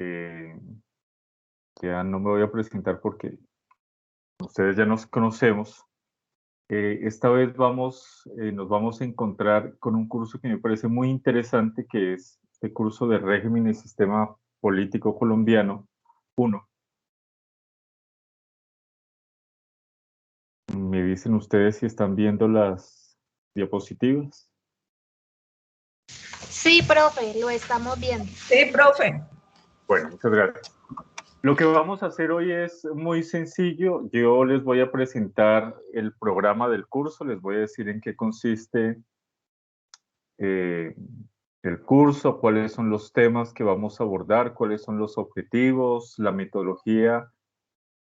Eh, ya no me voy a presentar porque ustedes ya nos conocemos. Esta vez nos vamos a encontrar con un curso que me parece muy interesante, que es este curso de régimen y sistema político colombiano 1. Me dicen ustedes si están viendo las diapositivas. Sí, profe, lo estamos viendo. Sí, profe. Bueno, muchas gracias. Lo que vamos a hacer hoy es muy sencillo. Yo les voy a presentar el programa del curso, les voy a decir en qué consiste eh, el curso, cuáles son los temas que vamos a abordar, cuáles son los objetivos, la metodología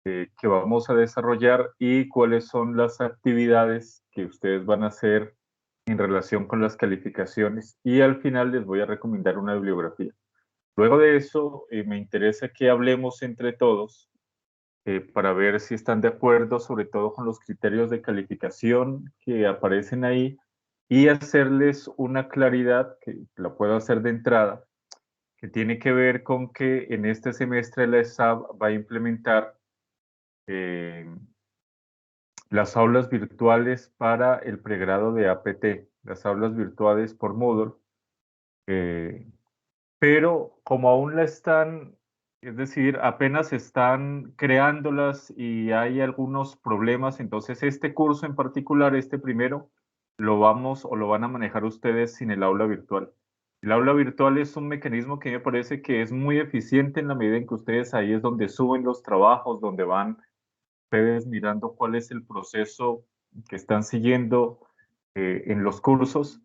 que vamos a desarrollar y cuáles son las actividades que ustedes van a hacer en relación con las calificaciones. Y al final les voy a recomendar una bibliografía. Luego de eso, me interesa que hablemos entre todos para ver si están de acuerdo, sobre todo con los criterios de calificación que aparecen ahí, y hacerles una claridad que la puedo hacer de entrada, que tiene que ver con que en este semestre la ESAB va a implementar eh, las aulas virtuales para el pregrado de APT, las aulas virtuales por Moodle, eh, pero como aún la están, es decir, apenas están creándolas y hay algunos problemas, entonces este curso en particular, este primero, lo vamos o lo van a manejar ustedes sin el aula virtual. El aula virtual es un mecanismo que me parece que es muy eficiente en la medida en que ustedes ahí es donde suben los trabajos, donde van ustedes mirando cuál es el proceso que están siguiendo en los cursos,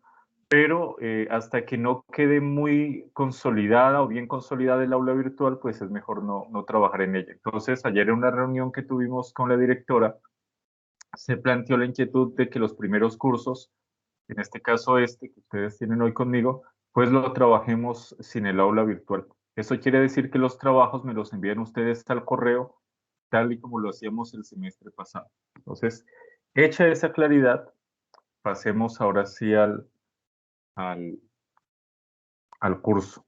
pero hasta que no quede muy consolidada o bien consolidada el aula virtual, pues es mejor no trabajar en ella. Entonces, ayer en una reunión que tuvimos con la directora, se planteó la inquietud de que los primeros cursos, en este caso este que ustedes tienen hoy conmigo, pues lo trabajemos sin el aula virtual. Eso quiere decir que los trabajos me los envían ustedes al correo, tal y como lo hacíamos el semestre pasado. Entonces, hecha esa claridad, pasemos ahora sí al, al curso,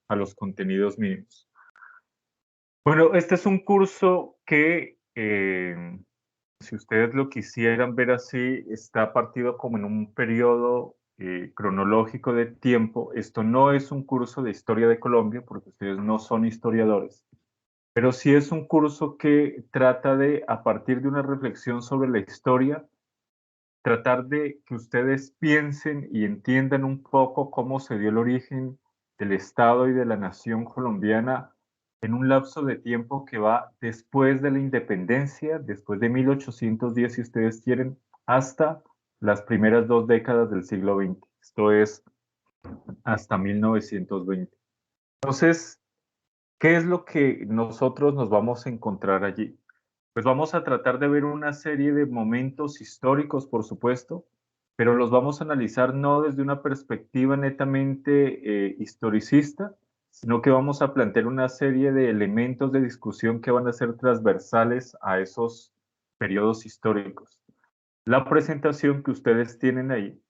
a los contenidos mínimos. Bueno, este es un curso que, si ustedes lo quisieran ver así, está partido como en un periodo cronológico de tiempo. Esto no es un curso de historia de Colombia, porque ustedes no son historiadores, pero sí es un curso que trata de, a partir de una reflexión sobre la historia, tratar de que ustedes piensen y entiendan un poco cómo se dio el origen del Estado y de la nación colombiana en un lapso de tiempo que va después de la independencia, después de 1810, si ustedes quieren, hasta las primeras 2 décadas del siglo XX. Esto es hasta 1920. Entonces, ¿qué es lo que nosotros nos vamos a encontrar allí? Pues vamos a tratar de ver una serie de momentos históricos, por supuesto, pero los vamos a analizar no desde una perspectiva netamente historicista, sino que vamos a plantear una serie de elementos de discusión que van a ser transversales a esos periodos históricos. La presentación que ustedes tienen ahí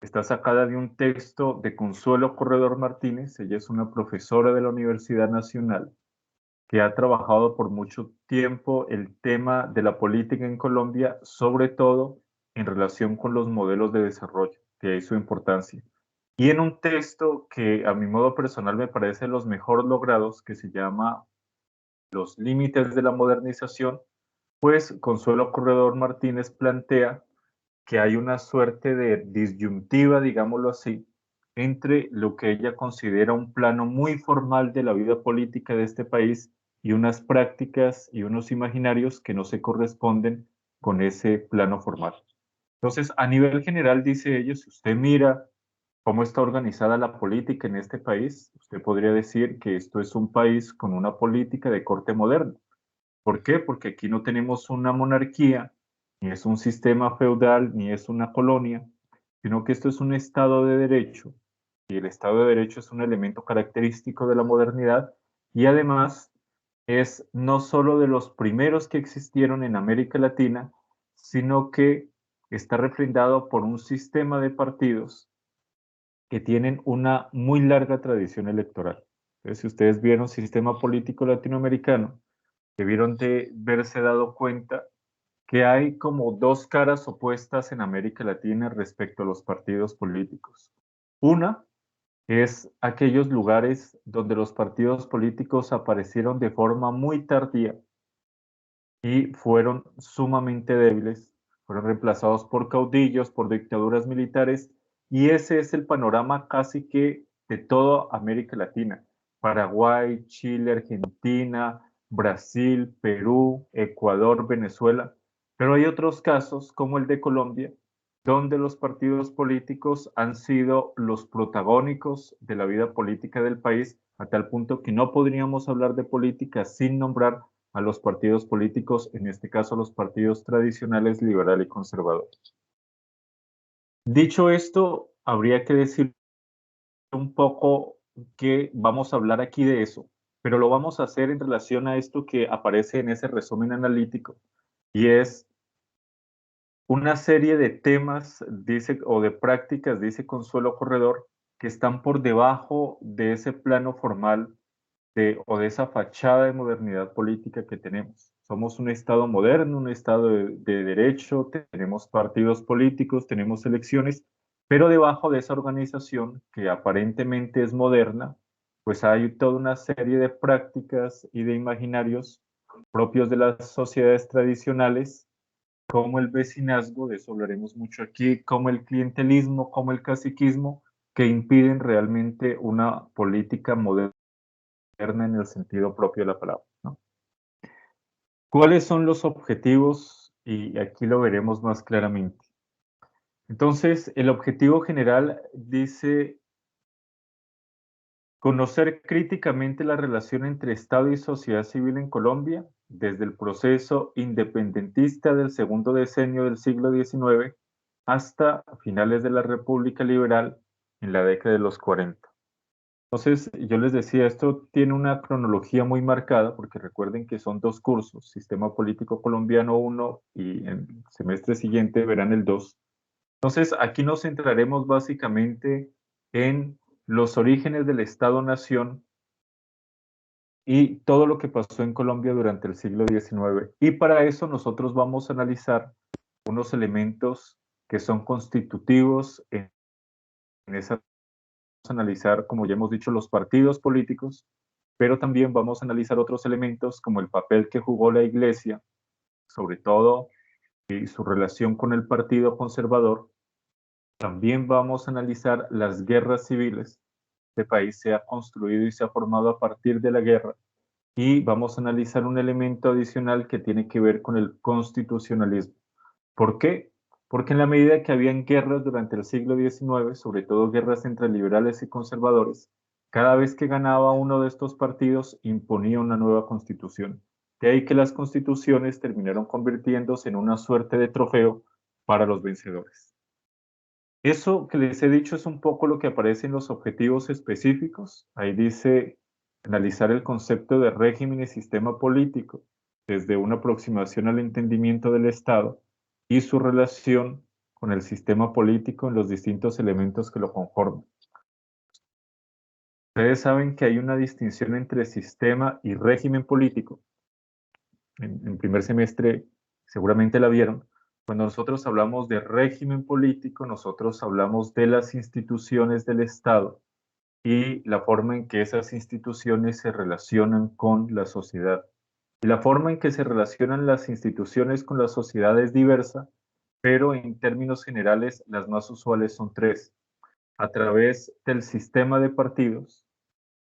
está sacada de un texto de Consuelo Corredor Martínez. Ella es una profesora de la Universidad Nacional que ha trabajado por mucho tiempo el tema de la política en Colombia, sobre todo en relación con los modelos de desarrollo, de ahí su importancia. Y en un texto que a mi modo personal me parece los mejor logrados, que se llama Los límites de la modernización, pues Consuelo Corredor Martínez plantea que hay una suerte de disyuntiva, digámoslo así, entre lo que ella considera un plano muy formal de la vida política de este país y unas prácticas y unos imaginarios que no se corresponden con ese plano formal. Entonces, a nivel general, dice ella, si usted mira cómo está organizada la política en este país, usted podría decir que esto es un país con una política de corte moderno. ¿Por qué? Porque aquí no tenemos una monarquía, ni es un sistema feudal, ni es una colonia, sino que esto es un Estado de Derecho, y el Estado de Derecho es un elemento característico de la modernidad, y además es no solo de los primeros que existieron en América Latina, sino que está refrendado por un sistema de partidos que tienen una muy larga tradición electoral. Entonces, si ustedes vieron sistema político latinoamericano, debieron de verse dado cuenta que hay como dos caras opuestas en América Latina respecto a los partidos políticos. Una es aquellos lugares donde los partidos políticos aparecieron de forma muy tardía y fueron sumamente débiles, fueron reemplazados por caudillos, por dictaduras militares, y ese es el panorama casi que de toda América Latina. Paraguay, Chile, Argentina, Brasil, Perú, Ecuador, Venezuela, pero hay otros casos como el de Colombia, donde los partidos políticos han sido los protagónicos de la vida política del país, a tal punto que no podríamos hablar de política sin nombrar a los partidos políticos, en este caso los partidos tradicionales liberal y conservador. Dicho esto, habría que decir un poco que vamos a hablar aquí de eso, pero lo vamos a hacer en relación a esto que aparece en ese resumen analítico, y es una serie de temas, dice, o de prácticas, dice Consuelo Corredor, que están por debajo de ese plano formal o de esa fachada de modernidad política que tenemos. Somos un Estado moderno, un Estado de derecho, tenemos partidos políticos, tenemos elecciones, pero debajo de esa organización, que aparentemente es moderna, pues hay toda una serie de prácticas y de imaginarios propios de las sociedades tradicionales, como el vecinazgo, de eso hablaremos mucho aquí, como el clientelismo, como el caciquismo, que impiden realmente una política moderna en el sentido propio de la palabra, ¿no? ¿Cuáles son los objetivos? Y aquí lo veremos más claramente. Entonces, el objetivo general dice conocer críticamente la relación entre Estado y sociedad civil en Colombia desde el proceso independentista del segundo decenio del siglo XIX hasta finales de la República Liberal en la década de los 40. Entonces, yo les decía, esto tiene una cronología muy marcada, porque recuerden que son dos cursos, Sistema Político Colombiano 1 y en el semestre siguiente verán el 2. Entonces, aquí nos centraremos básicamente en los orígenes del Estado-Nación y todo lo que pasó en Colombia durante el siglo XIX. Y para eso nosotros vamos a analizar unos elementos que son constitutivos en esa analizar, como ya hemos dicho, los partidos políticos, pero también vamos a analizar otros elementos como el papel que jugó la Iglesia, sobre todo y su relación con el Partido Conservador. También vamos a analizar las guerras civiles. Este país se ha construido y se ha formado a partir de la guerra. Y vamos a analizar un elemento adicional que tiene que ver con el constitucionalismo. ¿Por qué? Porque en la medida que habían guerras durante el siglo XIX, sobre todo guerras entre liberales y conservadores, cada vez que ganaba uno de estos partidos imponía una nueva constitución. De ahí que las constituciones terminaron convirtiéndose en una suerte de trofeo para los vencedores. Eso que les he dicho es un poco lo que aparece en los objetivos específicos. Ahí dice analizar el concepto de régimen y sistema político desde una aproximación al entendimiento del Estado y su relación con el sistema político en los distintos elementos que lo conforman. Ustedes saben que hay una distinción entre sistema y régimen político. En primer semestre seguramente la vieron. Cuando nosotros hablamos de régimen político, nosotros hablamos de las instituciones del Estado y la forma en que esas instituciones se relacionan con la sociedad. Y la forma en que se relacionan las instituciones con la sociedad es diversa, pero en términos generales las más usuales son tres. A través del sistema de partidos,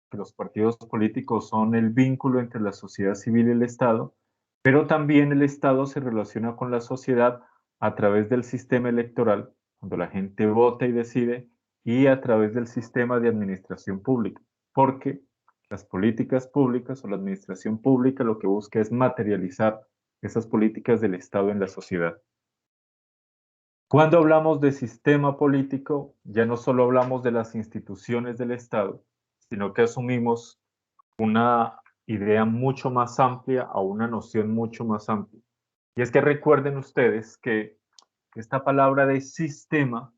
que los partidos políticos son el vínculo entre la sociedad civil y el Estado, pero también el Estado se relaciona con la sociedad a través del sistema electoral, cuando la gente vota y decide, y a través del sistema de administración pública, porque las políticas públicas o la administración pública lo que busca es materializar esas políticas del Estado en la sociedad. Cuando hablamos de sistema político, ya no solo hablamos de las instituciones del Estado, sino que asumimos una idea mucho más amplia o una noción mucho más amplia. Y es que recuerden ustedes que esta palabra de sistema,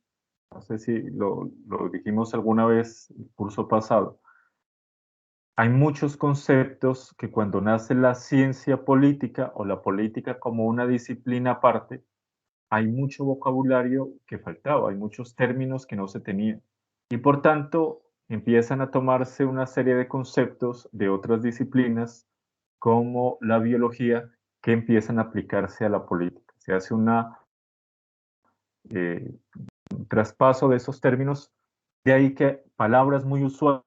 no sé si lo dijimos alguna vez el curso pasado, hay muchos conceptos que cuando nace la ciencia política o la política como una disciplina aparte, hay mucho vocabulario que faltaba, hay muchos términos que no se tenían. Y por tanto, empiezan a tomarse una serie de conceptos de otras disciplinas, como la biología, que empiezan a aplicarse a la política. Se hace eh, un traspaso de esos términos, de ahí que palabras muy usuales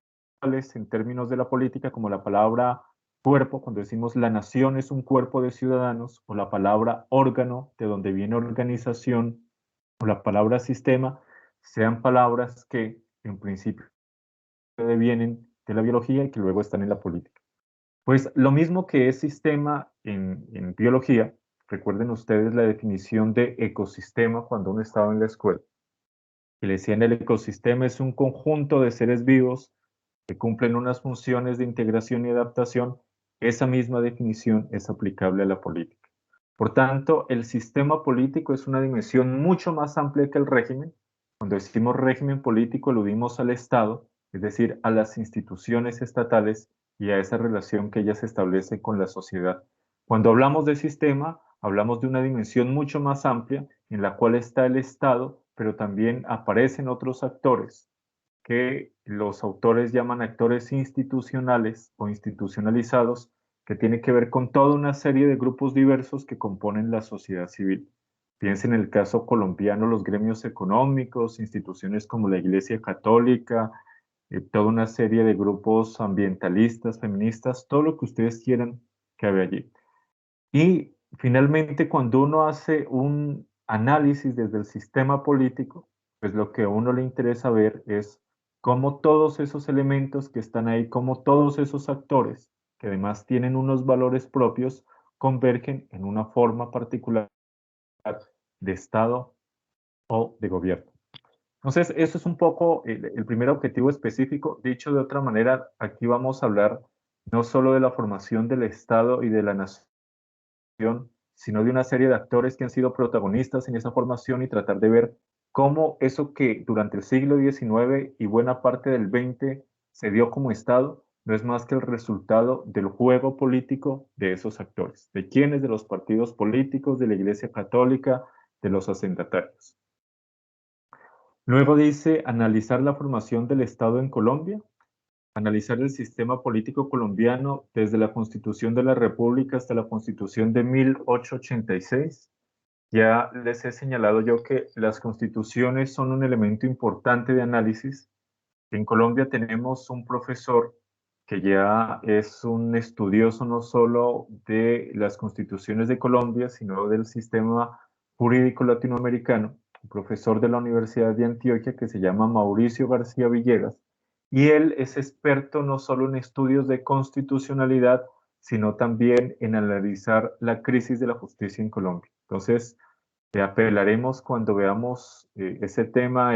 en términos de la política, como la palabra cuerpo, cuando decimos la nación es un cuerpo de ciudadanos, o la palabra órgano, de donde viene organización, o la palabra sistema, sean palabras que en principio vienen de la biología y que luego están en la política. Pues lo mismo que es sistema en biología, recuerden ustedes la definición de ecosistema cuando uno estaba en la escuela, que le decían el ecosistema es un conjunto de seres vivos que cumplen unas funciones de integración y adaptación. Esa misma definición es aplicable a la política. Por tanto, el sistema político es una dimensión mucho más amplia que el régimen. Cuando decimos régimen político, aludimos al Estado, es decir, a las instituciones estatales y a esa relación que ellas establecen con la sociedad. Cuando hablamos de sistema, hablamos de una dimensión mucho más amplia en la cual está el Estado, pero también aparecen otros actores que los autores llaman actores institucionales o institucionalizados, que tiene que ver con toda una serie de grupos diversos que componen la sociedad civil. Piensen en el caso colombiano, los gremios económicos, instituciones como la Iglesia Católica, toda una serie de grupos ambientalistas, feministas, todo lo que ustedes quieran que haya allí. Y finalmente, cuando uno hace un análisis desde el sistema político, pues lo que a uno le interesa ver es cómo todos esos elementos que están ahí, cómo todos esos actores, que además tienen unos valores propios, convergen en una forma particular de Estado o de gobierno. Entonces, eso es un poco el primer objetivo específico. Dicho de otra manera, aquí vamos a hablar no solo de la formación del Estado y de la nación, sino de una serie de actores que han sido protagonistas en esa formación y tratar de ver cómo eso que durante el siglo XIX y buena parte del XX se dio como Estado no es más que el resultado del juego político de esos actores. ¿De quiénes? De los partidos políticos, de la Iglesia Católica, de los hacendatarios. Luego dice analizar la formación del Estado en Colombia, analizar el sistema político colombiano desde la Constitución de la República hasta la Constitución de 1886. Ya les he señalado yo que las constituciones son un elemento importante de análisis. En Colombia tenemos un profesor que ya es un estudioso no solo de las constituciones de Colombia, sino del sistema jurídico latinoamericano, un profesor de la Universidad de Antioquia que se llama Mauricio García Villegas, y él es experto no solo en estudios de constitucionalidad, sino también en analizar la crisis de la justicia en Colombia. Entonces, apelaremos cuando veamos ese tema,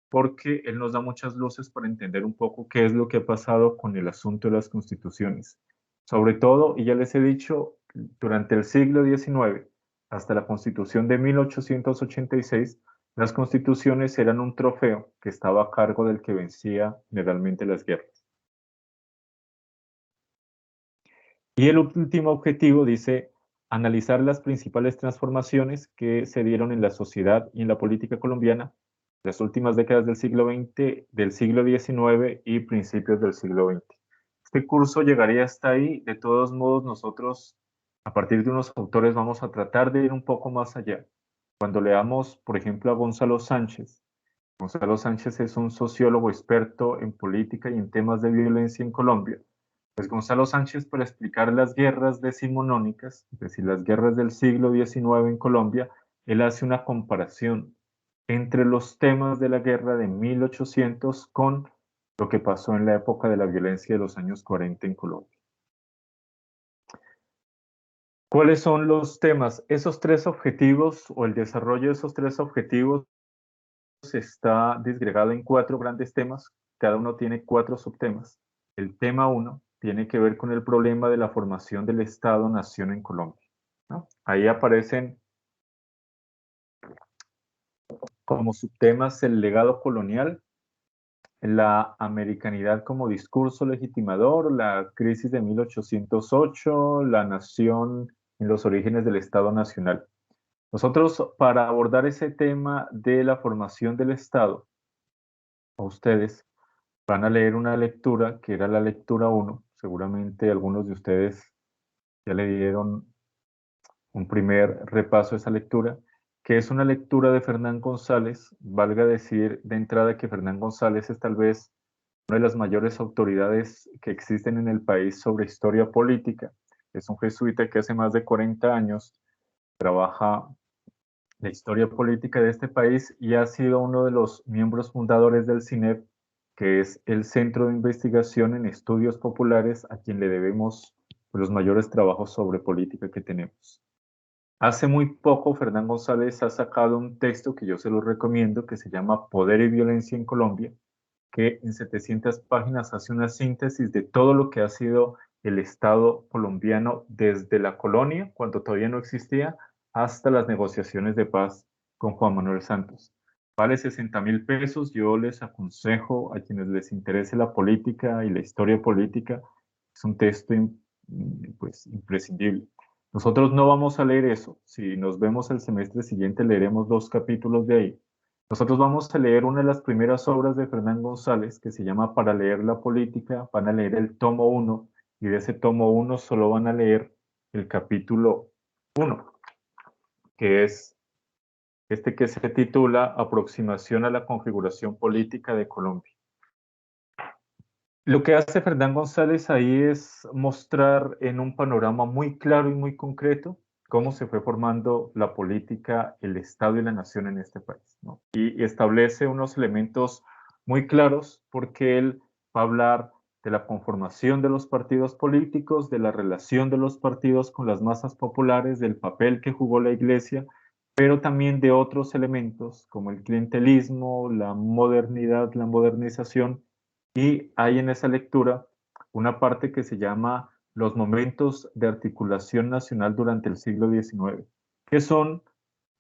porque él nos da muchas luces para entender un poco qué es lo que ha pasado con el asunto de las constituciones. Sobre todo, y ya les he dicho, durante el siglo XIX hasta la Constitución de 1886, las constituciones eran un trofeo que estaba a cargo del que vencía generalmente las guerras. Y el último objetivo dice analizar las principales transformaciones que se dieron en la sociedad y en la política colombiana las últimas décadas del siglo XX, del siglo XIX y principios del siglo XX. Este curso llegaría hasta ahí. De todos modos, nosotros, a partir de unos autores, vamos a tratar de ir un poco más allá. Cuando leamos, por ejemplo, a Gonzalo Sánchez. Gonzalo Sánchez es un sociólogo experto en política y en temas de violencia en Colombia. Pues Gonzalo Sánchez, para explicar las guerras decimonónicas, es decir, las guerras del siglo XIX en Colombia, él hace una comparación entre los temas de la guerra de 1800 con lo que pasó en la época de la violencia de los años 40 en Colombia. ¿Cuáles son los temas? Esos tres objetivos o el desarrollo de esos tres objetivos está disgregado en cuatro grandes temas. Cada uno tiene cuatro subtemas. El tema 1 tiene que ver con el problema de la formación del Estado-Nación en Colombia, ¿no? Ahí aparecen como subtemas el legado colonial, la americanidad como discurso legitimador, la crisis de 1808, la nación en los orígenes del Estado Nacional. Nosotros, para abordar ese tema de la formación del Estado, a ustedes van a leer una lectura que era la lectura 1. Seguramente algunos de ustedes ya le dieron un primer repaso a esa lectura, que es una lectura de Fernán González. Valga decir de entrada que Fernán González es tal vez una de las mayores autoridades que existen en el país sobre historia política. Es un jesuita que hace más de 40 años trabaja la historia política de este país y ha sido uno de los miembros fundadores del CINEP, que es el Centro de Investigación en Estudios Populares, a quien le debemos los mayores trabajos sobre política que tenemos. Hace muy poco, Fernán González ha sacado un texto que yo se lo recomiendo, que se llama Poder y Violencia en Colombia, que en 700 páginas hace una síntesis de todo lo que ha sido el Estado colombiano desde la colonia, cuando todavía no existía, hasta las negociaciones de paz con Juan Manuel Santos. Vale 60.000 pesos. Yo les aconsejo a quienes les interese la política y la historia política, es un texto pues, imprescindible. Nosotros no vamos a leer eso. Si nos vemos el semestre siguiente, leeremos 2 capítulos de ahí. Nosotros vamos a leer una de las primeras obras de Fernán González que se llama Para leer la política. Van a leer el tomo 1 y de ese tomo 1 solo van a leer el capítulo 1, que es este que se titula Aproximación a la configuración política de Colombia. Lo que hace Fernán González ahí es mostrar en un panorama muy claro y muy concreto cómo se fue formando la política, el Estado y la nación en este país, ¿no? Y establece unos elementos muy claros porque él va a hablar de la conformación de los partidos políticos, de la relación de los partidos con las masas populares, del papel que jugó la Iglesia, pero también de otros elementos como el clientelismo, la modernidad, la modernización. Y hay en esa lectura una parte que se llama Los momentos de articulación nacional durante el siglo XIX, que son,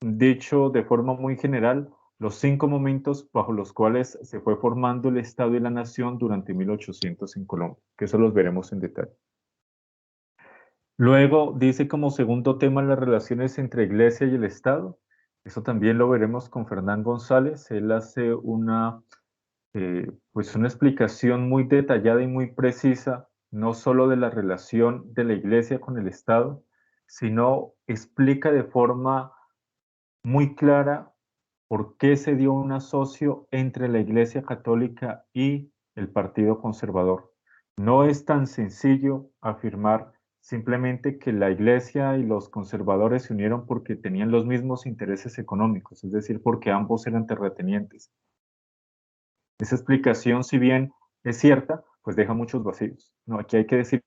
dicho de forma muy general, los 5 momentos bajo los cuales se fue formando el Estado y la nación durante 1800 en Colombia, que eso los veremos en detalle. Luego dice como segundo tema las relaciones entre Iglesia y el Estado. Eso también lo veremos con Fernán González. Él hace pues una explicación muy detallada y muy precisa, no solo de la relación de la Iglesia con el Estado, sino explica de forma muy clara por qué se dio un asocio entre la Iglesia Católica y el Partido Conservador. No es tan sencillo afirmar simplemente que la Iglesia y los conservadores se unieron porque tenían los mismos intereses económicos, es decir, porque ambos eran terratenientes. Esa explicación, si bien es cierta, pues deja muchos vacíos. No, aquí hay que decir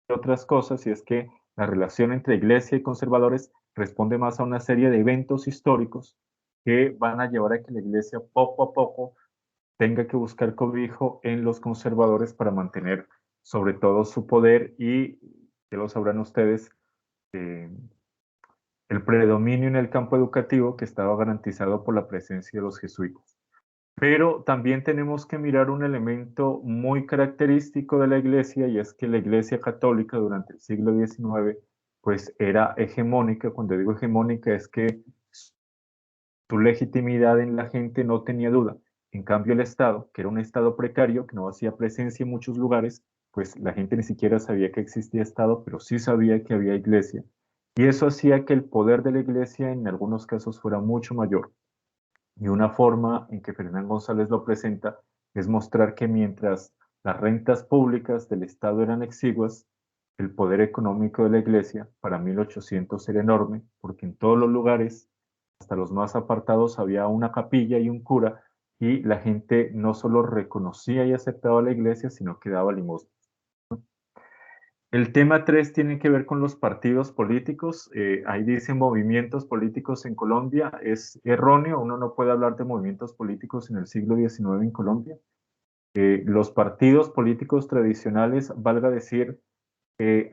otras cosas, y es que la relación entre iglesia y conservadores responde más a una serie de eventos históricos que van a llevar a que la iglesia poco a poco tenga que buscar cobijo en los conservadores para mantener sobre todo su poder y, ya lo sabrán ustedes, eh, el predominio en el campo educativo que estaba garantizado por la presencia de los jesuitas. Pero también tenemos que mirar un elemento muy característico de la Iglesia, y es que la Iglesia católica durante el siglo XIX pues era hegemónica. Cuando digo hegemónica es que su legitimidad en la gente no tenía duda. En cambio el Estado, que era un Estado precario, que no hacía presencia en muchos lugares, pues la gente ni siquiera sabía que existía Estado, pero sí sabía que había Iglesia. Y eso hacía que el poder de la Iglesia en algunos casos fuera mucho mayor. Y una forma en que Fernán González lo presenta es mostrar que mientras las rentas públicas del Estado eran exiguas, el poder económico de la Iglesia para 1800 era enorme, porque en todos los lugares, hasta los más apartados, había una capilla y un cura, y la gente no solo reconocía y aceptaba a la Iglesia, sino que daba limosna. El tema 3 tiene que ver con los partidos políticos. Ahí dice movimientos políticos en Colombia. Es erróneo, uno no puede hablar de movimientos políticos en el siglo XIX en Colombia. Los partidos políticos tradicionales, valga decir,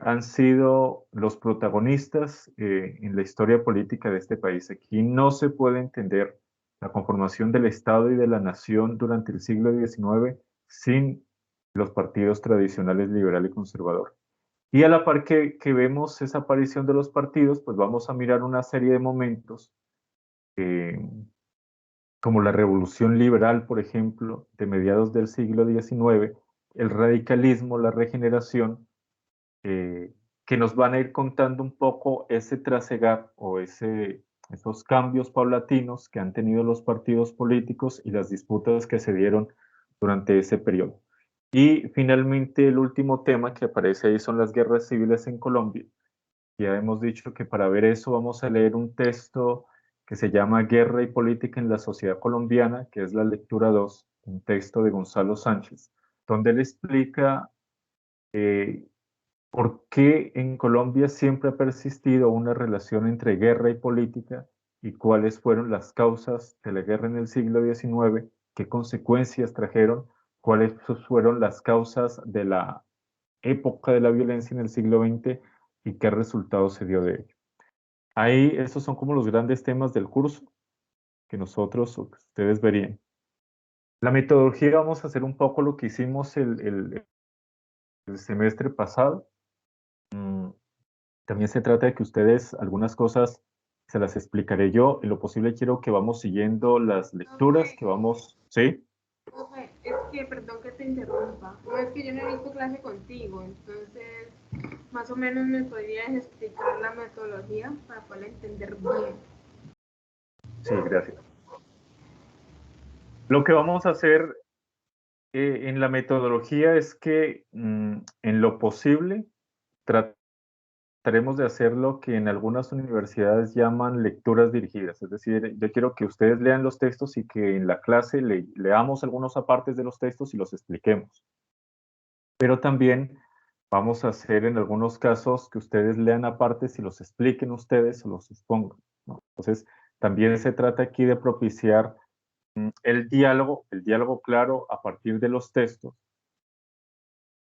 han sido los protagonistas en la historia política de este país. Aquí no se puede entender la conformación del Estado y de la nación durante el siglo XIX sin los partidos tradicionales liberal y conservador. Y a la par que vemos esa aparición de los partidos, pues vamos a mirar una serie de momentos, eh, como la Revolución Liberal, por ejemplo, de mediados del siglo XIX, el radicalismo, la regeneración, eh, que nos van a ir contando un poco ese trasegar o esos cambios paulatinos que han tenido los partidos políticos y las disputas que se dieron durante ese periodo. Y finalmente el último tema que aparece ahí son las guerras civiles en Colombia. Ya hemos dicho que para ver eso vamos a leer un texto que se llama Guerra y Política en la Sociedad Colombiana, que es la lectura 2, un texto de Gonzalo Sánchez, donde él explica eh, por qué en Colombia siempre ha persistido una relación entre guerra y política y cuáles fueron las causas de la guerra en el siglo XIX, qué consecuencias trajeron, cuáles fueron las causas de la época de la violencia en el siglo XX y qué resultado se dio de ello. Ahí, esos son como los grandes temas del curso que nosotros o que ustedes verían. La metodología vamos a hacer un poco lo que hicimos el semestre pasado. Mm, También se trata de que ustedes algunas cosas se las explicaré yo. En lo posible quiero que vamos siguiendo las lecturas, que vamos, ¿sí? Profe, es que, perdón que te interrumpa, no es que yo no he visto clase contigo, entonces más o menos me podrías explicar la metodología para poder entender bien. Sí, gracias. Lo que vamos a hacer en la metodología es que en lo posible trataremos de hacer lo que en algunas universidades llaman lecturas dirigidas. Es decir, yo quiero que ustedes lean los textos y que en la clase leamos algunos apartes de los textos y los expliquemos. Pero también vamos a hacer en algunos casos que ustedes lean apartes y los expliquen ustedes o los expongan, ¿no? Entonces, también se trata aquí de propiciar el diálogo claro a partir de los textos.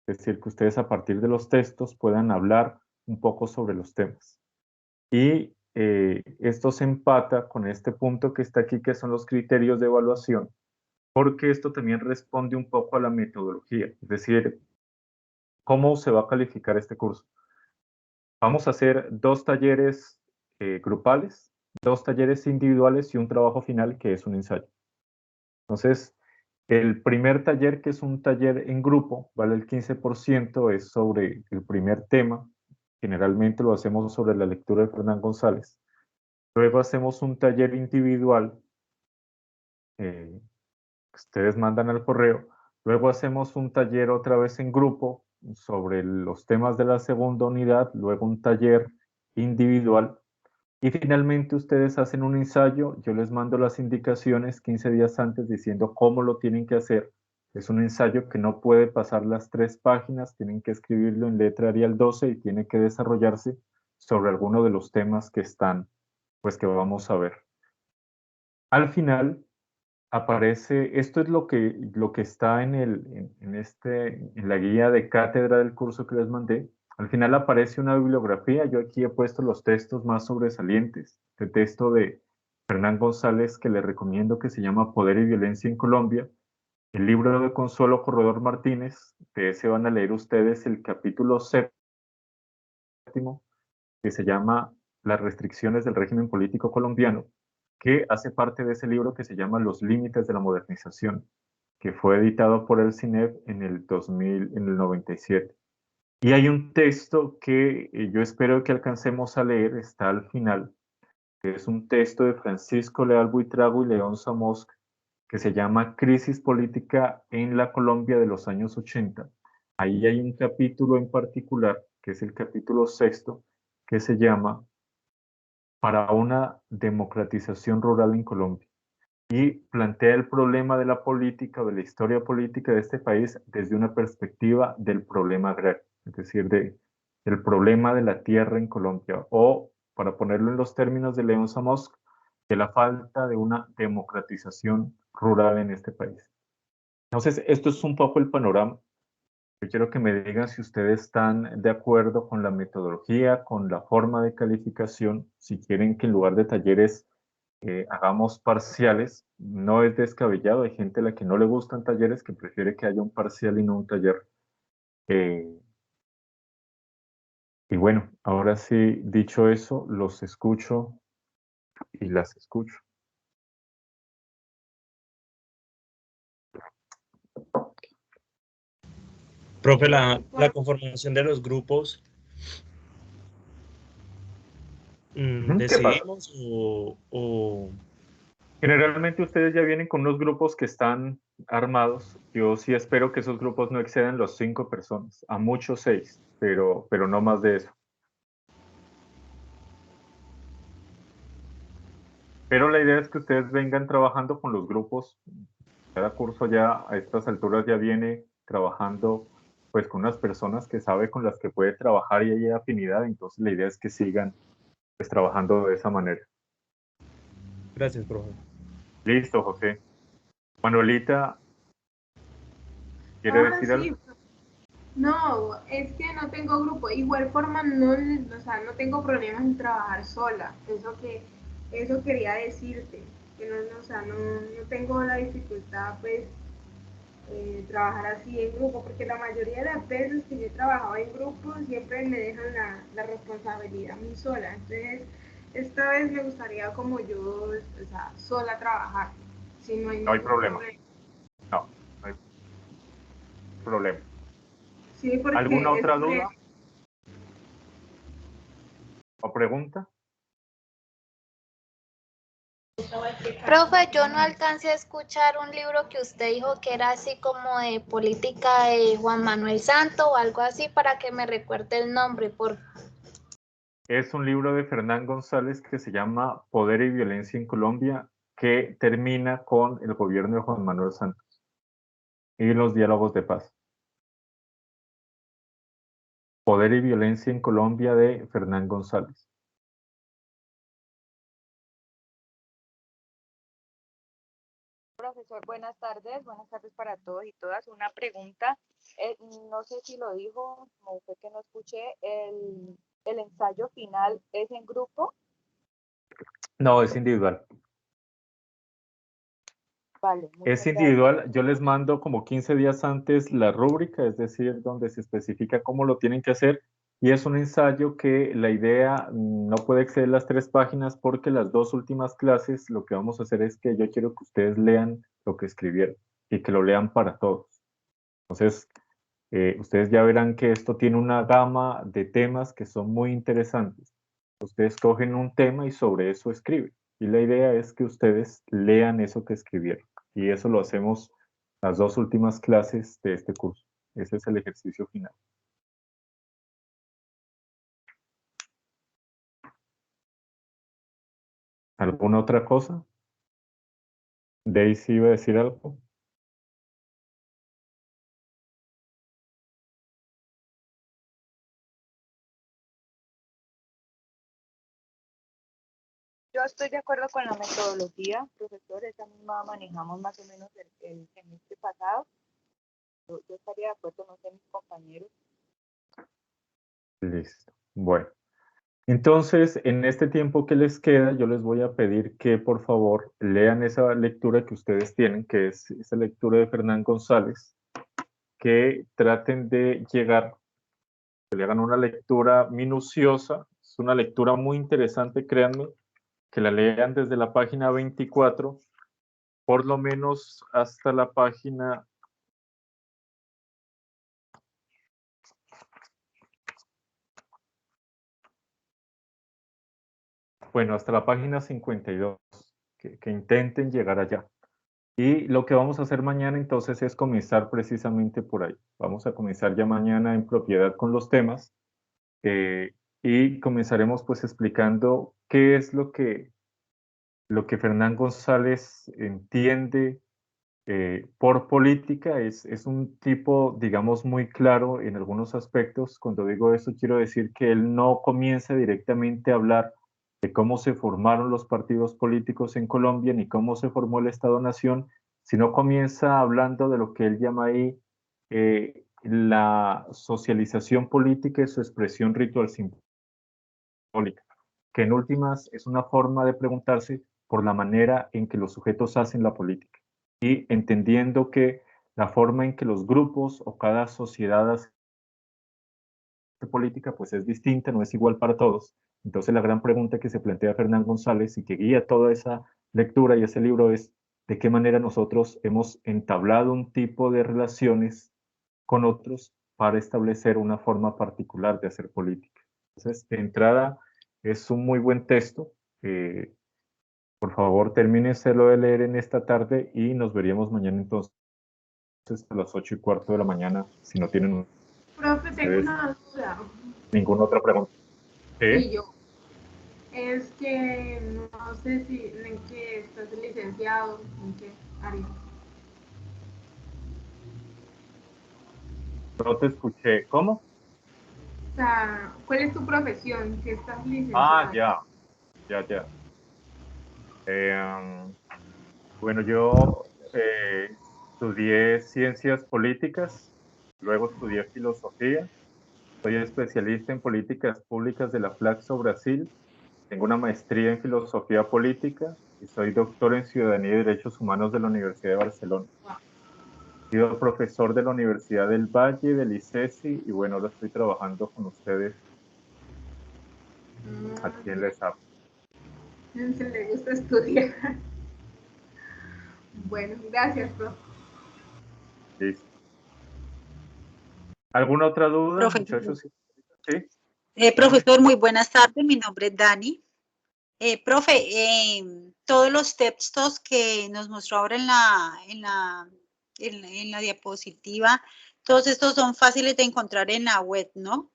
Es decir, que ustedes a partir de los textos puedan hablar un poco sobre los temas. Y esto se empata con este punto que está aquí, que son los criterios de evaluación, porque esto también responde un poco a la metodología, es decir, cómo se va a calificar este curso. Vamos a hacer 2 talleres grupales, 2 talleres individuales y un trabajo final que es un ensayo. Entonces, el primer taller, que es un taller en grupo, vale el 15%, es sobre el primer tema. Generalmente lo hacemos sobre la lectura de Fernán González. Luego hacemos un taller individual que ustedes mandan al correo. Luego hacemos un taller otra vez en grupo sobre los temas de la segunda unidad. Luego un taller individual. Y finalmente ustedes hacen un ensayo. Yo les mando las indicaciones 15 días antes diciendo cómo lo tienen que hacer. Es un ensayo que no puede pasar las 3 páginas. Tienen que escribirlo en letra Arial 12 y tiene que desarrollarse sobre alguno de los temas que están, pues que vamos a ver. Al final aparece, esto es lo que está en la guía de cátedra del curso que les mandé. Al final aparece una bibliografía. Yo aquí he puesto los textos más sobresalientes. El texto de Fernán González, que les recomiendo, que se llama Poder y Violencia en Colombia. El libro de Consuelo Corredor Martínez, de ese van a leer ustedes el capítulo 7, que se llama Las restricciones del régimen político colombiano, que hace parte de ese libro que se llama Los límites de la modernización, que fue editado por el CINEP en el 2000, en el 97. Y hay un texto que yo espero que alcancemos a leer, está al final, que es un texto de Francisco Leal Buitrago y León Samosc, que se llama Crisis Política en la Colombia de los años 80. Ahí hay un capítulo en particular, que es el capítulo 6, que se llama Para una democratización rural en Colombia. Y plantea el problema de la política o de la historia política de este país desde una perspectiva del problema agrario, es decir, del problema de la tierra en Colombia, o, para ponerlo en los términos de León Samosc, de la falta de una democratización rural en este país. Entonces, esto es un poco el panorama. Yo quiero que me digan si ustedes están de acuerdo con la metodología, con la forma de calificación, si quieren que en lugar de talleres hagamos parciales. No es descabellado, hay gente a la que no le gustan talleres, que prefiere que haya un parcial y no un taller. Eh, y bueno, ahora sí, dicho eso, los escucho y las escucho. Profe, la conformación de los grupos, ¿Qué pasa? ¿decidimos o Generalmente ustedes ya vienen con unos grupos que están armados. Yo sí espero que esos grupos no excedan los 5 personas, a mucho 6, pero no más de eso. Pero la idea es que ustedes vengan trabajando con los grupos. Cada curso ya a estas alturas ya viene trabajando pues con unas personas que sabe con las que puede trabajar y hay afinidad. Entonces la idea es que sigan pues trabajando de esa manera. Gracias, profe. Listo, José. Manuelita, ¿quiere Ah, decir sí. algo? No, es que no tengo grupo. Igual forma, no, o sea, no tengo problemas en trabajar sola. Eso quería decirte. Que no, o sea, no tengo la dificultad, pues, trabajar así en grupo, porque la mayoría de las veces que yo he trabajado en grupo siempre me dejan la responsabilidad a mí sola. Entonces, esta vez me gustaría como yo, o sea, sola trabajar, si no hay No hay ningún problema. problema. No, no hay problema. Sí, ¿Alguna porque es otra por duda eso. o pregunta? Profe, yo no alcancé a escuchar un libro que usted dijo que era así como de política de Juan Manuel Santo o algo así para que me recuerde el nombre, por Es un libro de Fernán González que se llama Poder y Violencia en Colombia, que termina con el gobierno de Juan Manuel Santos y los diálogos de paz. Poder y Violencia en Colombia de Fernán González. Profesor, buenas tardes para todos y todas. Una pregunta, no sé si lo dijo, no fue que no escuché, el ensayo final es en grupo. No, es individual. Vale, Es muchas gracias. individual. Yo les mando como 15 días antes la rúbrica, es decir, donde se especifica cómo lo tienen que hacer. Y es un ensayo que la idea no puede exceder las 3 páginas porque las 2 últimas clases lo que vamos a hacer es que yo quiero que ustedes lean lo que escribieron y que lo lean para todos. Entonces, ustedes ya verán que esto tiene una gama de temas que son muy interesantes. Ustedes cogen un tema y sobre eso escriben. Y la idea es que ustedes lean eso que escribieron. Y eso lo hacemos las 2 últimas clases de este curso. Ese es el ejercicio final. ¿Alguna otra cosa? Daisy iba a decir algo. Yo estoy de acuerdo con la metodología, profesor, esa misma manejamos más o menos el semestre pasado. Yo estaría de acuerdo, no sé, mis compañeros. Listo. Bueno. Entonces, en este tiempo que les queda, yo les voy a pedir que por favor lean esa lectura que ustedes tienen, que es esa lectura de Fernán González, que traten de llegar, que le hagan una lectura minuciosa, es una lectura muy interesante, créanme, que la lean desde la página 24, por lo menos hasta la página, bueno, hasta la página 52, que intenten llegar allá. Y lo que vamos a hacer mañana entonces es comenzar precisamente por ahí. Vamos a comenzar ya mañana en propiedad con los temas y comenzaremos pues explicando qué es lo que Fernán González entiende por política. Es un tipo, digamos, muy claro en algunos aspectos. Cuando digo eso quiero decir que él no comienza directamente a hablar de cómo se formaron los partidos políticos en Colombia ni cómo se formó el Estado-Nación, sino comienza hablando de lo que él llama ahí la socialización política y su expresión ritual simbólica, que en últimas es una forma de preguntarse por la manera en que los sujetos hacen la política y entendiendo que la forma en que los grupos o cada sociedad hace política pues es distinta, no es igual para todos. Entonces la gran pregunta que se plantea Fernán González y que guía toda esa lectura y ese libro es de qué manera nosotros hemos entablado un tipo de relaciones con otros para establecer una forma particular de hacer política. Entonces, de entrada, es un muy buen texto. Por favor, termíneselo de leer en esta tarde y nos veríamos mañana entonces a las 8:15 de la mañana, si no tienen Profe, tengo una duda. ninguna otra pregunta. Y yo, es que no sé si en qué estás licenciado, en qué área. No te escuché. ¿Cómo? O sea, ¿cuál es tu profesión? ¿Qué estás licenciado? Ya. Bueno, yo estudié ciencias políticas, luego estudié filosofía, soy especialista en políticas públicas de la Flaxo Brasil, tengo una maestría en filosofía política y soy doctor en ciudadanía y derechos humanos de la Universidad de Barcelona. He sido profesor de la Universidad del Valle, del ICESI, y bueno, ahora estoy trabajando con ustedes aquí en la ESAP. Se le gusta estudiar. Bueno, gracias, profe. Listo. ¿Alguna otra duda, Profe, muchachos? ¿Sí? Profesor, muy buenas tardes. Mi nombre es Dani. Profe, todos los textos que nos mostró ahora en la diapositiva, todos estos son fáciles de encontrar en la web, ¿no?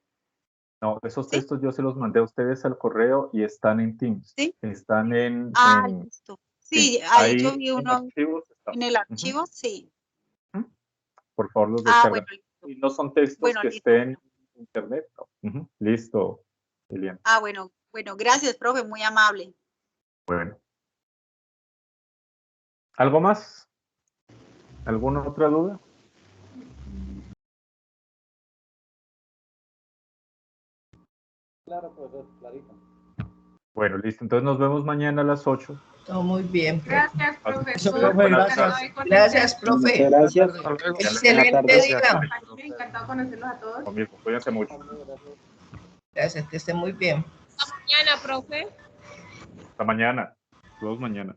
No, esos ¿Sí? textos yo se los mandé a ustedes al correo y están en Teams. ¿Sí? Están Listo. Sí, sí, ahí yo ahí vi en uno archivos están. en el archivo, sí. Por favor, los Ah, descargan. bueno, listo. Y no son textos Bueno, que listo. estén en internet. No. Listo, Lilian. Bueno, gracias, profe, muy amable. Bueno. ¿Algo más? ¿Alguna otra duda? Claro, profesor, clarito. Bueno, listo. Entonces nos vemos mañana a las 8. Todo muy bien, profe. Gracias, profesor. Profe, gracias. Gracias, profe. Muchas gracias. Excelente día. Encantado conocerlos a todos. Conmigo. Cuídense mucho. Gracias, que esté muy bien. Mañana, profe. Hasta mañana. Todos mañana.